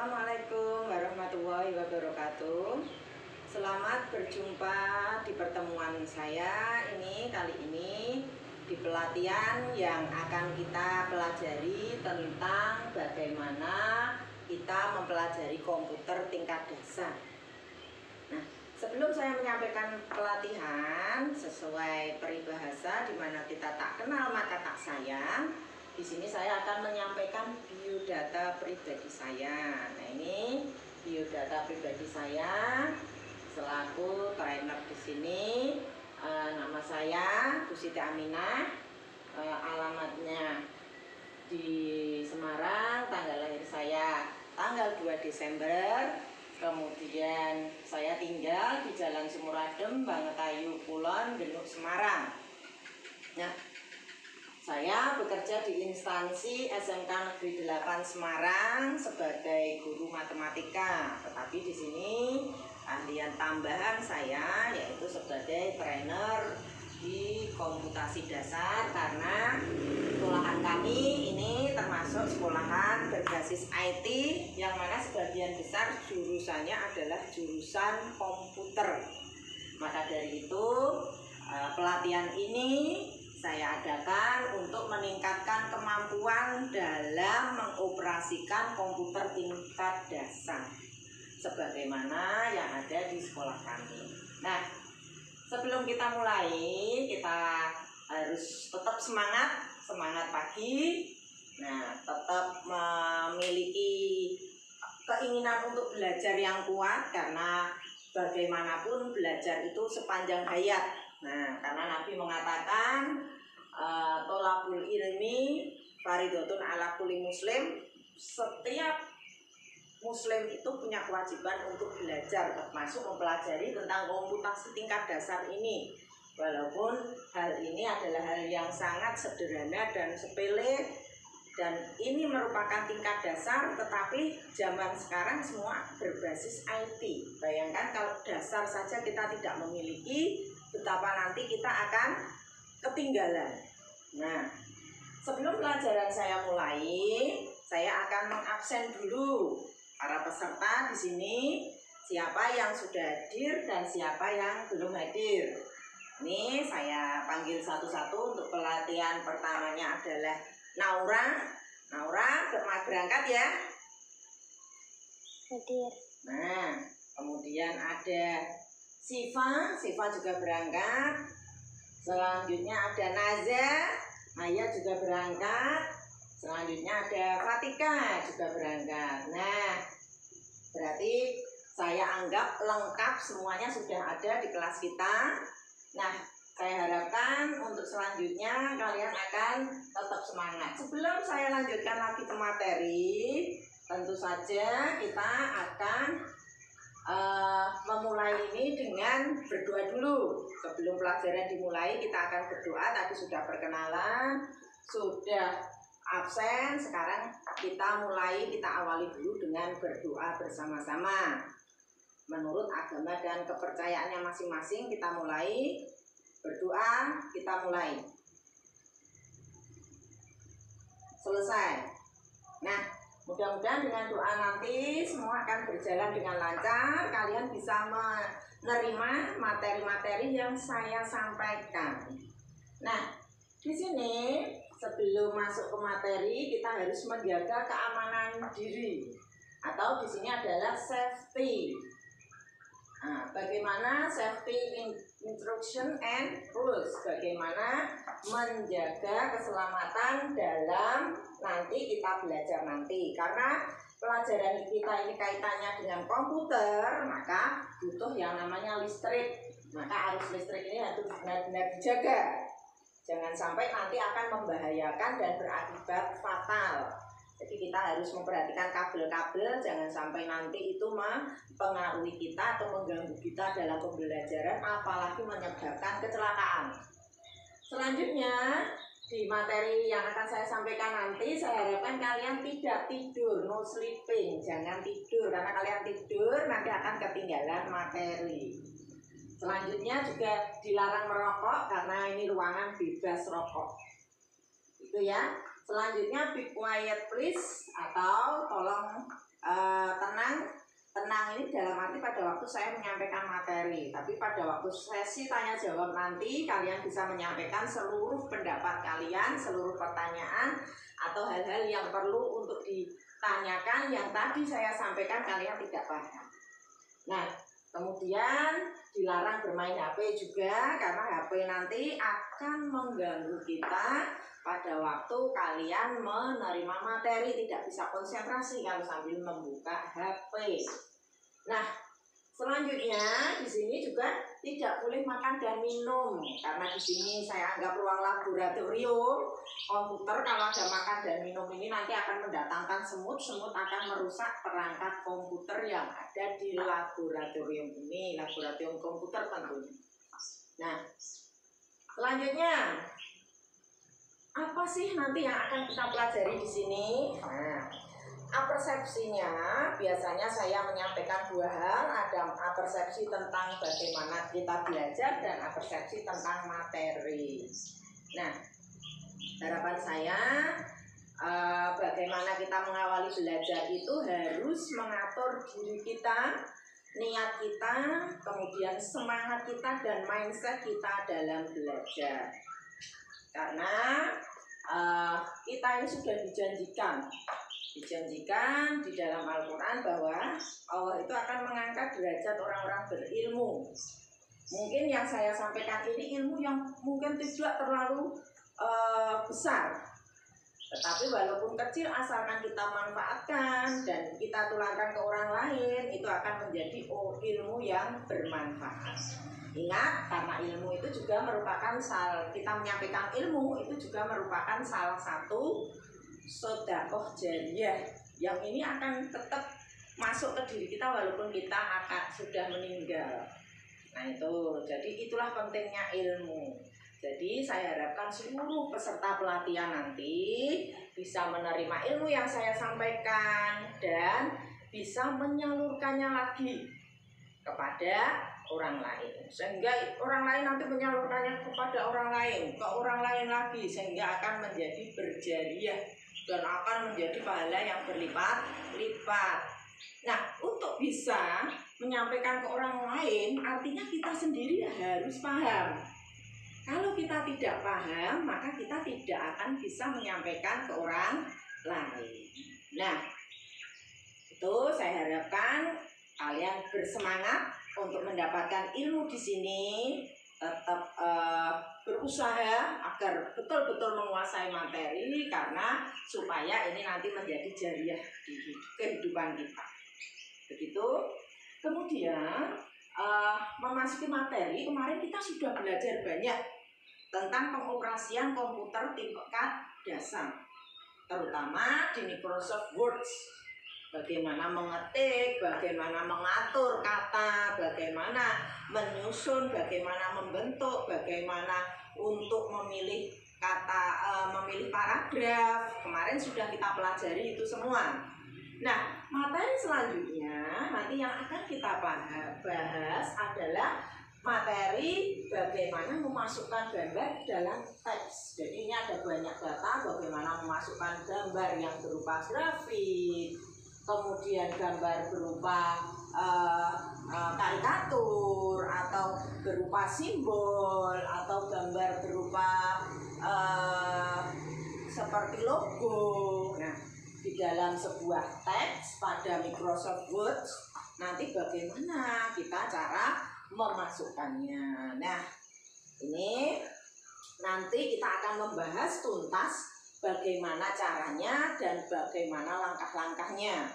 Assalamualaikum warahmatullahi wabarakatuh. Selamat berjumpa di pertemuan saya kali ini di pelatihan yang akan kita pelajari tentang bagaimana kita mempelajari komputer tingkat dasar. Nah, sebelum saya menyampaikan pelatihan sesuai peribahasa di mana kita tak kenal maka tak sayang, di sini saya akan menyampaikan biodata pribadi saya. Nah, ini biodata pribadi saya selaku trainer di sini. Nama saya Bu Siti Aminah, alamatnya di Semarang, tanggal lahir saya tanggal 2 Desember. Kemudian saya tinggal di Jalan Sumuradem, Bangetayu Kulon, Genuk, Semarang. Nah, saya bekerja di instansi SMK Negeri 8 Semarang sebagai guru matematika. Tetapi di sini keahlian tambahan saya yaitu sebagai trainer di komputasi dasar, karena sekolahan kami ini termasuk sekolahan berbasis IT yang mana sebagian besar jurusannya adalah jurusan komputer. Maka dari itu pelatihan ini saya adakan untuk meningkatkan kemampuan dalam mengoperasikan komputer tingkat dasar sebagaimana yang ada di sekolah kami. Nah, sebelum kita mulai, kita harus tetap semangat pagi. Nah, tetap memiliki keinginan untuk belajar yang kuat, karena bagaimanapun belajar itu sepanjang hayat. Nah, karena Nabi mengatakan tolabul ilmi faridotun ala kulli muslim. Setiap muslim itu punya kewajiban untuk belajar, termasuk mempelajari tentang komputasi tingkat dasar ini. Walaupun hal ini adalah hal yang sangat sederhana dan sepele, dan ini merupakan tingkat dasar, tetapi zaman sekarang semua berbasis IT. Bayangkan kalau dasar saja kita tidak memiliki, betapa nanti kita akan ketinggalan. Nah, sebelum pelajaran saya mulai, saya akan mengabsen dulu para peserta di sini, siapa yang sudah hadir dan siapa yang belum hadir. Ini saya panggil satu-satu. Untuk pelatihan pertamanya adalah Naura, berangkat ya. Hadir. Nah, kemudian ada Siva juga berangkat. Selanjutnya ada Naya juga berangkat. Selanjutnya ada Fatika juga berangkat. Nah, berarti saya anggap lengkap semuanya sudah ada di kelas kita. Nah, saya harapkan untuk selanjutnya kalian akan tetap semangat. Sebelum saya lanjutkan lagi ke materi, tentu saja kita akan memulai ini dengan berdoa dulu. Sebelum pelajaran dimulai, kita akan berdoa. Tadi sudah perkenalan, sudah absen. Sekarang kita awali dulu dengan berdoa bersama-sama. Menurut agama dan kepercayaannya masing-masing, kita mulai berdoa. Kita mulai. Selesai. Nah, mudah-mudahan dengan doa nanti semua akan berjalan dengan lancar. Kalian bisa menerima materi-materi yang saya sampaikan. Nah, di sini sebelum masuk ke materi, kita harus menjaga keamanan diri, atau di sini adalah safety. Nah, bagaimana safety instruction and rules, bagaimana menjaga keselamatan dalam nanti kita belajar nanti. Karena pelajaran kita ini kaitannya dengan komputer, maka butuh yang namanya listrik. Maka arus listrik ini harus benar-benar dijaga. Jangan sampai nanti akan membahayakan dan berakibat fatal. Jadi kita harus memperhatikan kabel-kabel, jangan sampai nanti itu mempengaruhi kita atau mengganggu kita dalam pembelajaran, apalagi menyebabkan kecelakaan. Selanjutnya, di materi yang akan saya sampaikan nanti, saya harapkan kalian tidak tidur, no sleeping. Jangan tidur, karena kalian tidur nanti akan ketinggalan materi. Selanjutnya juga dilarang merokok, karena ini ruangan bebas rokok. Itu ya. Selanjutnya be quiet please, atau tolong arti pada waktu saya menyampaikan materi, tapi pada waktu sesi tanya jawab nanti kalian bisa menyampaikan seluruh pendapat kalian, seluruh pertanyaan atau hal-hal yang perlu untuk ditanyakan yang tadi saya sampaikan kalian tidak paham. Nah, kemudian dilarang bermain HP juga, karena HP nanti akan mengganggu kita pada waktu kalian menerima materi, tidak bisa konsentrasi kalau sambil membuka HP. Nah, selanjutnya di sini juga tidak boleh makan dan minum, karena di sini saya anggap ruang laboratorium komputer. Kalau ada makan dan minum ini nanti akan mendatangkan semut akan merusak perangkat komputer yang ada di laboratorium ini, laboratorium komputer tentunya. Nah, selanjutnya apa sih nanti yang akan kita pelajari di sini? Nah, apersepsinya biasanya saya menyampaikan dua hal, ada apersepsi tentang bagaimana kita belajar dan apersepsi tentang materi. Nah, harapan saya bagaimana kita mengawali belajar itu harus mengatur diri kita, niat kita, kemudian semangat kita dan mindset kita dalam belajar. Karena kita ini sudah dijanjikan di dalam Al-Quran bahwa Allah itu akan mengangkat derajat orang-orang berilmu. Mungkin yang saya sampaikan ini ilmu yang mungkin tidak terlalu besar, tetapi walaupun kecil asalkan kita manfaatkan dan kita tularkan ke orang lain, itu akan menjadi ilmu yang bermanfaat. Ingat, karena ilmu itu juga merupakan kita menyampaikan ilmu itu juga merupakan salah satu sedekah jariyah yang ini akan tetap masuk ke diri kita walaupun kita akan sudah meninggal. Nah itu, jadi itulah pentingnya ilmu. Jadi saya harapkan seluruh peserta pelatihan nanti bisa menerima ilmu yang saya sampaikan dan bisa menyalurkannya lagi kepada orang lain, sehingga orang lain nanti menyalurkannya kepada orang lain, ke orang lain lagi, sehingga akan menjadi berjariah dan akan menjadi pahala yang berlipat-lipat. Nah, untuk bisa menyampaikan ke orang lain, artinya kita sendiri harus paham. Kalau kita tidak paham, maka kita tidak akan bisa menyampaikan ke orang lain. Nah, itu saya harapkan kalian bersemangat untuk mendapatkan ilmu di sini, tetap berusaha agar betul-betul menguasai materi, karena supaya ini nanti menjadi jariyah di kehidupan kita. Begitu. Kemudian memasuki materi, kemarin kita sudah belajar banyak tentang pengoperasian komputer tingkat dasar, terutama di Microsoft Word. Bagaimana mengetik, bagaimana mengatur kata, bagaimana menyusun, bagaimana membentuk, bagaimana untuk memilih kata, memilih paragraf. Kemarin sudah kita pelajari itu semua. Nah, materi selanjutnya nanti yang akan kita bahas adalah materi bagaimana memasukkan gambar dalam teks. Jadi ini ada banyak data bagaimana memasukkan gambar yang berupa grafik, kemudian gambar berupa karikatur, atau berupa simbol, atau gambar berupa seperti logo. Nah, di dalam sebuah teks pada Microsoft Word nanti bagaimana kita cara memasukkannya. Nah, ini nanti kita akan membahas tuntas bagaimana caranya dan bagaimana langkah-langkahnya.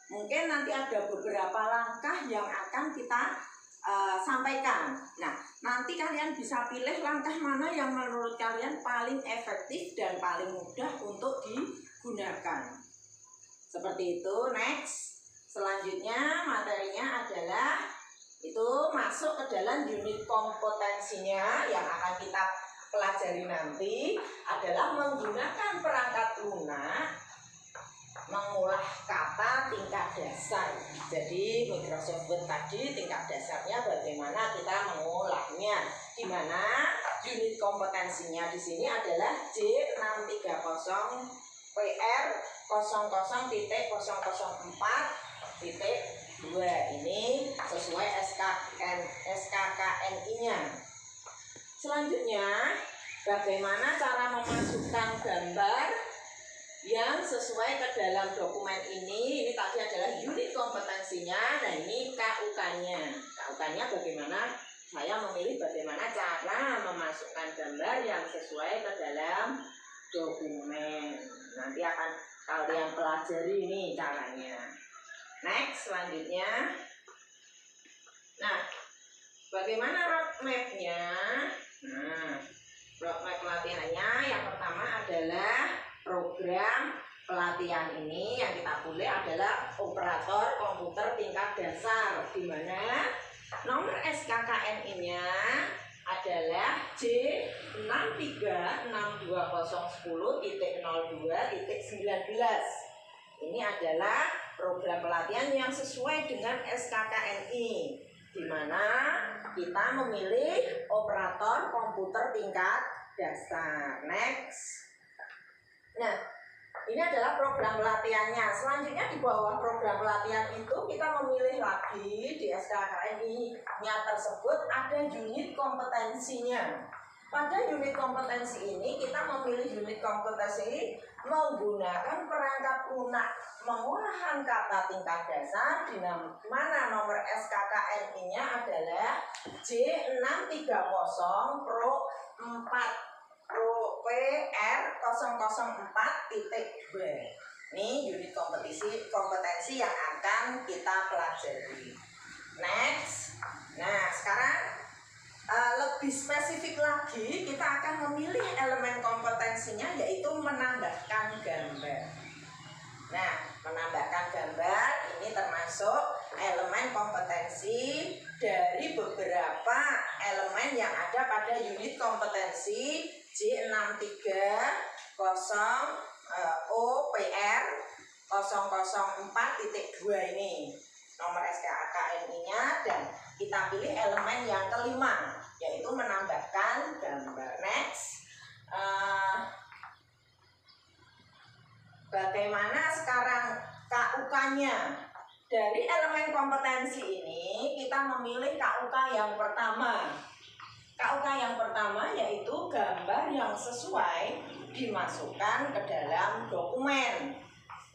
Mungkin nanti ada beberapa langkah yang akan kita sampaikan. Nah, nanti kalian bisa pilih langkah mana yang menurut kalian paling efektif dan paling mudah untuk digunakan. Seperti itu. Next, selanjutnya materinya adalah itu masuk ke dalam unit kompetensinya yang akan kita pelajari nanti adalah menggunakan perangkat lunak mengolah kata tingkat dasar. Jadi Microsoft Word tadi tingkat dasarnya bagaimana kita mengolahnya, di mana unit kompetensinya di sini adalah J630 PR 00.004 Ini sesuai SKKNI-nya. Selanjutnya, bagaimana cara memasukkan gambar yang sesuai ke dalam dokumen ini? Ini tadi adalah unit kompetensinya. Nah, ini KUK-nya. KUK-nya bagaimana saya memilih bagaimana cara memasukkan gambar yang sesuai ke dalam dokumen. Nanti akan kalian pelajari ini caranya. Next, selanjutnya. Nah, bagaimana roadmap-nya? Nah, roadmap pelatihannya yang pertama adalah program pelatihan ini yang kita pilih adalah operator komputer tingkat dasar, di mana nomor SKKNI-nya adalah J6362010.02.19. Ini adalah program pelatihan yang sesuai dengan SKKNI, di mana kita memilih operator komputer tingkat dasar. Next. Nah, ini adalah program pelatihannya. Selanjutnya di bawah program pelatihan itu kita memilih lagi di SKKNI-nya tersebut ada unit kompetensinya. Pada unit kompetensi ini kita memilih unit kompetensi menggunakan perangkat lunak pengolahan kata tingkat dasar, di mana nomor SKKNI-nya adalah J630 Pro 4 Pro PR004.B. Ini unit kompetensi yang akan kita pelajari. Next. Nah, sekarang lebih spesifik lagi, kita akan memilih elemen kompetensinya, yaitu menambahkan gambar. Nah, menambahkan gambar ini termasuk elemen kompetensi dari beberapa elemen yang ada pada unit kompetensi J630 OPR 004.2 ini. Nomor SKKNI-nya, dan kita pilih elemen yang kelima, yaitu menambahkan gambar. Next. Bagaimana sekarang KUK-nya? Dari elemen kompetensi ini kita memilih KUK yang pertama. KUK yang pertama yaitu gambar yang sesuai dimasukkan ke dalam dokumen.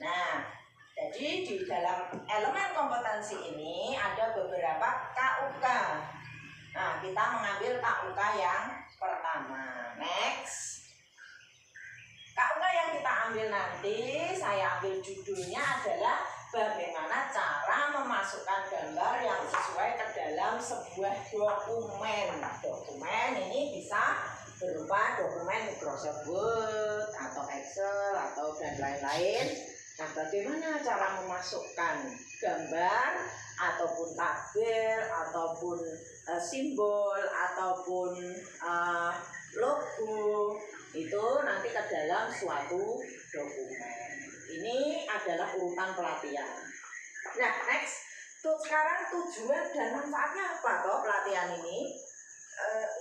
Nah, jadi di dalam elemen kompetensi ini ada beberapa KUK. Nah, kita mengambil KUK yang pertama. Next. KUK yang kita ambil nanti, saya ambil judulnya adalah bagaimana cara memasukkan gambar yang sesuai ke dalam sebuah dokumen. Dokumen ini bisa berupa dokumen Microsoft Word atau Excel atau dan lain-lain. Nah, bagaimana cara memasukkan gambar ataupun tabel ataupun simbol ataupun logo itu nanti ke dalam suatu dokumen. Ini adalah urutan pelatihan. Nah, next. Sekarang tujuan dan manfaatnya apa toh pelatihan ini?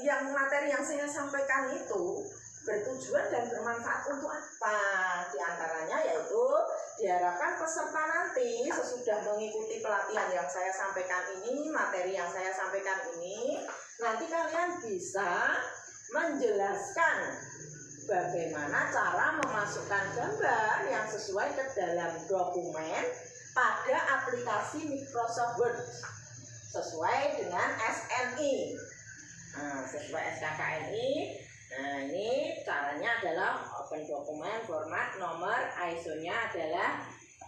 Yang materi yang saya sampaikan itu bertujuan dan bermanfaat untuk apa? Di antaranya yaitu diharapkan peserta nanti sesudah mengikuti pelatihan yang saya sampaikan ini, materi yang saya sampaikan ini, nanti kalian bisa menjelaskan bagaimana cara memasukkan gambar yang sesuai ke dalam dokumen pada aplikasi Microsoft Word sesuai dengan SNI. Nah, sesuai SKKNI. Nah, ini caranya adalah open dokumen format nomor ISO-nya adalah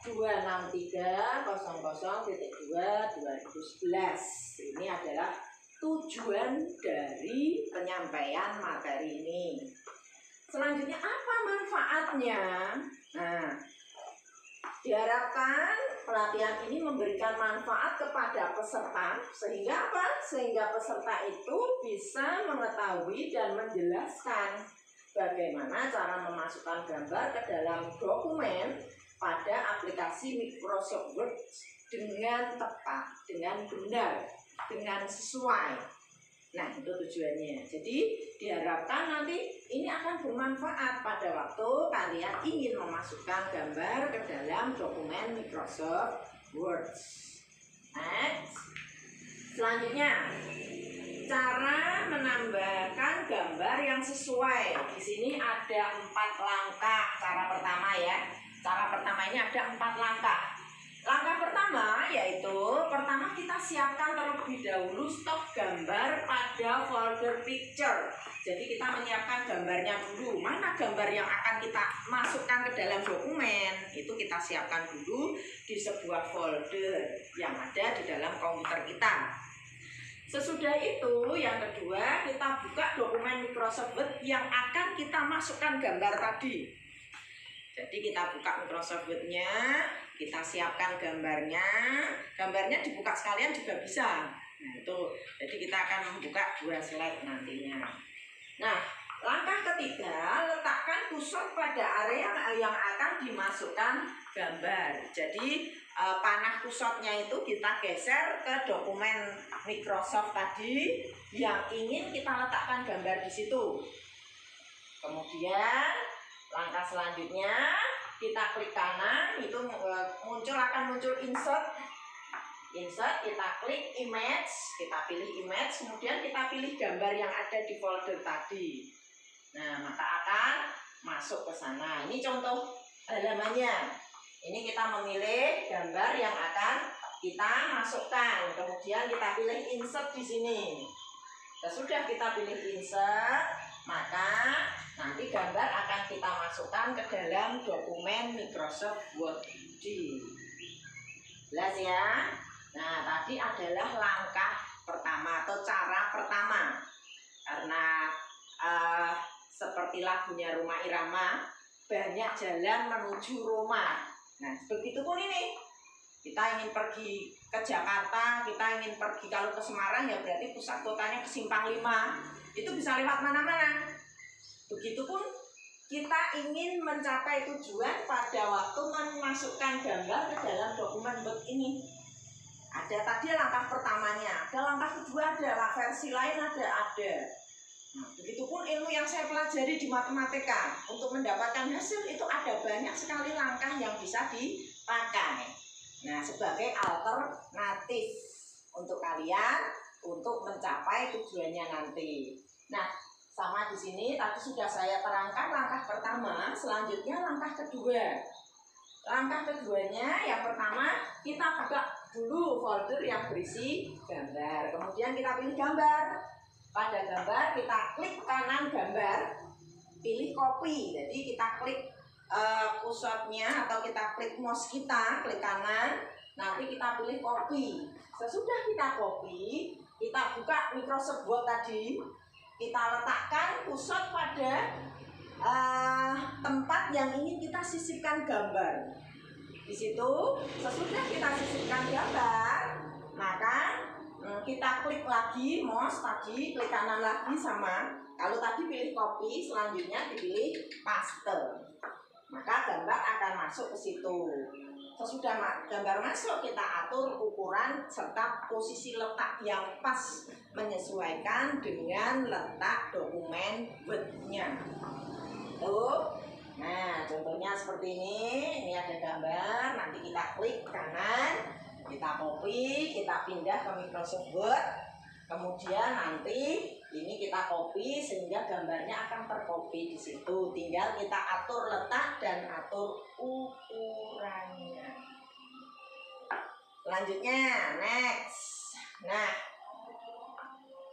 26300.2/2011. Ini adalah tujuan dari penyampaian materi ini. Selanjutnya apa manfaatnya? Nah, diharapkan pelatihan ini memberikan manfaat kepada peserta, sehingga apa? Sehingga peserta itu bisa mengetahui dan menjelaskan bagaimana cara memasukkan gambar ke dalam dokumen pada aplikasi Microsoft Word dengan tepat, dengan benar, dengan sesuai. Nah, itu tujuannya. Jadi diharapkan nanti ini akan bermanfaat pada waktu kalian ingin memasukkan gambar ke dalam dokumen Microsoft Word. Next. Selanjutnya, cara menambahkan gambar yang sesuai. Di sini ada 4 langkah. Cara pertama ya. Cara pertama ini ada 4 langkah. Langkah pertama yaitu pertama kita siapkan terlebih dahulu stok gambar pada folder picture. Jadi kita menyiapkan gambarnya dulu. Mana gambar yang akan kita masukkan ke dalam dokumen, itu kita siapkan dulu di sebuah folder yang ada di dalam komputer kita. Sesudah itu, yang kedua, kita buka dokumen Microsoft Word yang akan kita masukkan gambar tadi. Jadi kita buka Microsoft Word-nya, kita siapkan gambarnya. Gambarnya dibuka sekalian juga bisa. Nah, itu. Jadi kita akan membuka 2 slide nantinya. Nah, langkah ketiga, letakkan kursor pada area yang akan dimasukkan gambar. Jadi panah kursornya itu kita geser ke dokumen Microsoft tadi yang ingin kita letakkan gambar di situ. Kemudian langkah selanjutnya kita klik kanan, itu akan muncul insert. Insert, kita klik image, kita pilih image, kemudian kita pilih gambar yang ada di folder tadi. Nah, maka akan masuk ke sana. Ini contoh halamannya. Ini kita memilih gambar yang akan kita masukkan. Kemudian kita pilih insert di sini. Sesudah kita pilih insert, maka nanti gambar akan kita masukkan ke dalam dokumen Microsoft Word. Jelas ya? Nah, tadi adalah langkah pertama atau cara pertama. Karena seperti lagunya Rhoma Irama, banyak jalan menuju Roma. Nah, begitu pun ini. Kita ingin pergi ke Jakarta, kita ingin pergi kalau ke Semarang ya berarti pusat kotanya ke Simpang 5. Itu bisa lewat mana-mana. Begitupun kita ingin mencapai tujuan pada waktu memasukkan gambar ke dalam dokumen Word ini. Ada tadi langkah pertamanya, ada langkah kedua, ada versi lain ada. Nah, begitupun ilmu yang saya pelajari di matematika, untuk mendapatkan hasil itu ada banyak sekali langkah yang bisa dipakai. Nah, sebagai alternatif untuk kalian untuk mencapai tujuannya nanti. Nah, sama di sini tadi sudah saya terangkan langkah pertama, selanjutnya langkah kedua. Langkah keduanya, yang pertama kita buka dulu folder yang berisi gambar. Kemudian kita pilih gambar. Pada gambar kita klik kanan gambar, pilih copy. Jadi kita klik kursornya atau kita klik mouse kita, klik kanan. Nanti kita pilih copy. Sesudah kita copy, kita buka Microsoft Word tadi. Kita letakkan kursor pada tempat yang ingin kita sisipkan gambar. Di situ, sesudah kita sisipkan gambar, maka kita klik lagi mouse tadi, klik kanan lagi sama. Kalau tadi pilih copy, selanjutnya dipilih paste. Maka gambar akan masuk ke situ. Sesudah gambar masuk, kita atur ukuran serta posisi letak yang pas menyesuaikan dengan letak dokumen Word-nya. Tuh. Nah, contohnya seperti ini. Ini ada gambar, nanti kita klik kanan, kita copy, kita pindah ke Microsoft Word. Kemudian nanti ini kita copy sehingga gambarnya akan tercopy di situ. Tinggal kita atur letak dan atur ukurannya. Selanjutnya, next. Nah,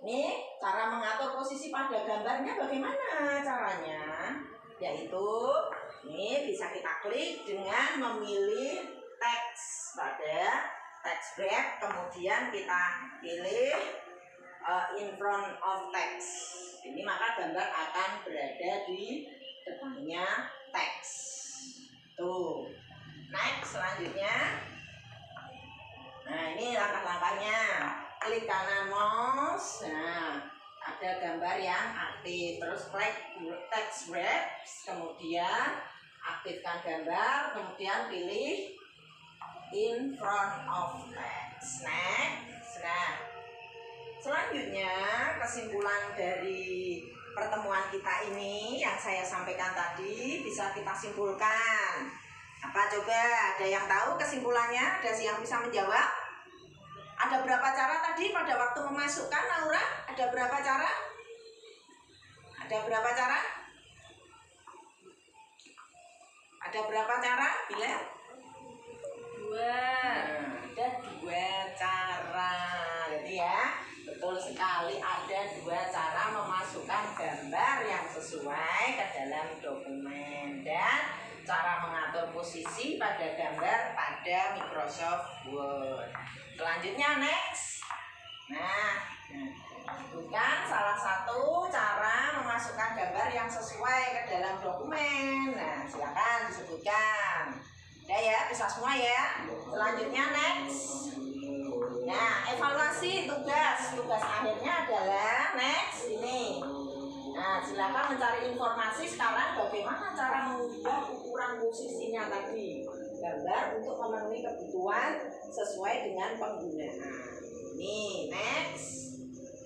ini cara mengatur posisi pada gambarnya bagaimana caranya? Yaitu ini bisa kita klik dengan memilih teks pada text wrap, kemudian kita pilih in front of text. Ini maka gambar akan berada di depannya teks. Tuh. Next, selanjutnya. Nah, ini langkah-langkahnya. Klik kanan mouse. Nah, ada gambar yang aktif. Terus klik text wrap, kemudian aktifkan gambar, kemudian pilih in front of text. Next. Nah, selanjutnya kesimpulan dari pertemuan kita ini yang saya sampaikan tadi bisa kita simpulkan. Apa coba? Ada yang tahu kesimpulannya? Ada yang bisa menjawab? Ada berapa cara tadi pada waktu memasukkan, Naura? Ada berapa cara? Ada berapa cara? Ada berapa cara, Bila? 2. Ada 2 cara. Jadi ya, betul sekali ada 2 cara memasukkan gambar yang sesuai ke dalam dokumen dan cara mengatur posisi pada gambar pada Microsoft Word. Selanjutnya next. Nah, bukan salah satu cara memasukkan gambar yang sesuai ke dalam dokumen. Nah, silakan disebutkan. Udah ya, bisa semua ya. Selanjutnya next. Nah, evaluasi tugas akhirnya adalah next ini. Nah, silakan mencari informasi sekarang bagaimana cara mengubah ukuran posisinya tadi gambar untuk memenuhi kebutuhan sesuai dengan penggunaan. Ini next.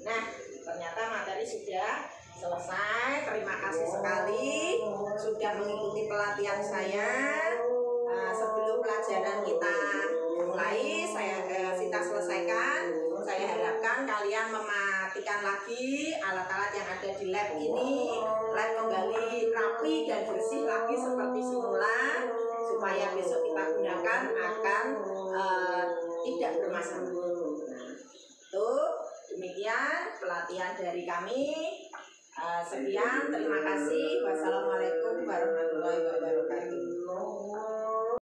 Nah, ternyata materi sudah selesai. Terima kasih sekali sudah mengikuti pelatihan saya. Sebelum pelajaran kita mulai, kita selesaikan. Saya harapkan kalian mematikan lagi alat-alat yang ada di lab ini. Lab kembali rapi dan bersih lagi seperti semula, supaya besok kita gunakan akan tidak bermasalah. Tuh, demikian pelatihan dari kami. Sekian, terima kasih. Wassalamualaikum warahmatullahi wabarakatuh.